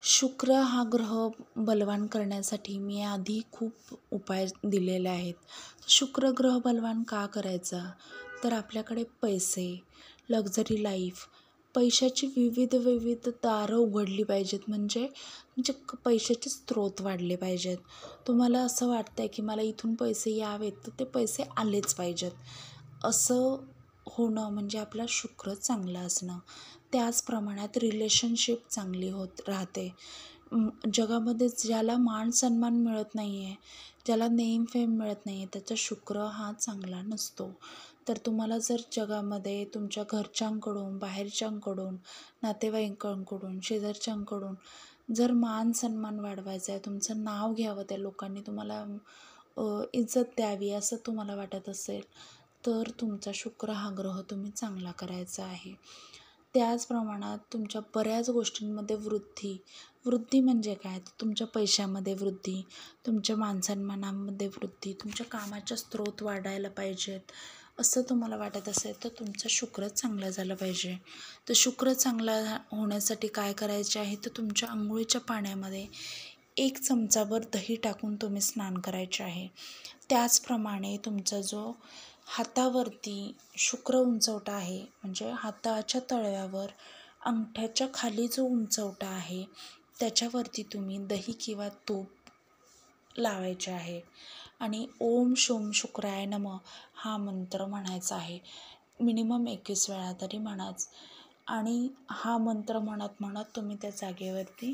शुक्र हा ग्रह बलवान करण्यासाठी मी आधी खूप उपाय दिलेले आहेत. शुक्र ग्रह बलवान का करायचा? तर आपल्याकडे पैसे, लक्झरी लाईफ, पैशाची विविध दारं उघडली पाहिजेत. म्हणजे पैशाचे स्रोत वाढले पाहिजेत. तुम्हाला असं वाटतंय की मला इथून पैसे यावेत, तर ते पैसे आलेच पाहिजेत. असं होणं म्हणजे आपला शुक्र चांगला असणं. त्याच प्रमाणात रिलेशनशिप चांगली होत राहते. जगामध्ये ज्याला मान सन्मान मिळत नाही आहे, ज्याला नेम फेम मिळत नाही आहे, त्याचा शुक्र हा चांगला नसतो. तर तुम्हाला जर जगामध्ये तुमच्या घरच्यांकडून, बाहेरच्यांकडून, नातेवाईकांकडून, शेजारच्यांकडून जर मान सन्मान वाढवायचा आहे, तुमचं नाव घ्यावं, त्या लोकांनी तुम्हाला इज्जत द्यावी असं तुम्हाला वाटत असेल, तर तुमचा शुक्र हा ग्रह तुम्ही चांगला करायचा आहे. त्याच प्रमाणात तुमच्या बऱ्याच गोष्टींमध्ये वृद्धी म्हणजे काय? तुमच्या पैशामध्ये वृद्धी, तुमच्या मानसन्मानामध्ये वृद्धी, तुमच्या कामाच्या स्रोत वाढायला पाहिजेत असं तुम्हाला वाटत असेल, तर तुमचा शुक्र चांगला झाला पाहिजे. तर शुक्र चांगला होण्यासाठी काय करायचे आहे, तर तुमच्या अंघोळीच्या पाण्यामध्ये 1 चमचाभर दही टाकून तुम्ही स्नान करायचे आहे. त्याचप्रमाणे तुमचा जो हातावरती शुक्र उंचवटा आहे, म्हणजे हाताच्या तळव्यावर अंगठ्याच्या खाली जो उंचवटा आहे, त्याच्यावरती तुम्ही दही किंवा तूप लावायचे आहे आणि ओम शोम शुक्राय नमः हा मंत्र म्हणायचा आहे. मिनिमम 21 वेळा तरी म्हणाच आणि हा मंत्र म्हणत म्हणत तुम्ही त्या जागेवरती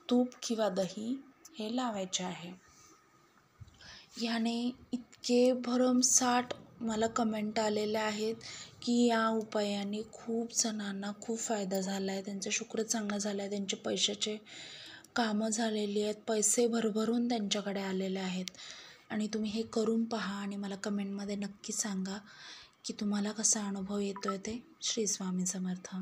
तूप किंवा दही हे लावायचे आहे. ह्याने इतके भरमसाठ मला कमेंट आलेल्या आहेत की या उपायाने खूप जणांना खूप फायदा झाला आहे. त्यांचं शुक्र चांगलं झालं आहे, त्यांचे पैशाचे कामं झालेली आहेत, पैसे भरभरून त्यांच्याकडे आलेले आहेत. आणि तुम्ही हे करून पहा आणि मला कमेंटमध्ये नक्की सांगा की तुम्हाला कसा अनुभव येतो आहे ते. श्री स्वामी समर्थ.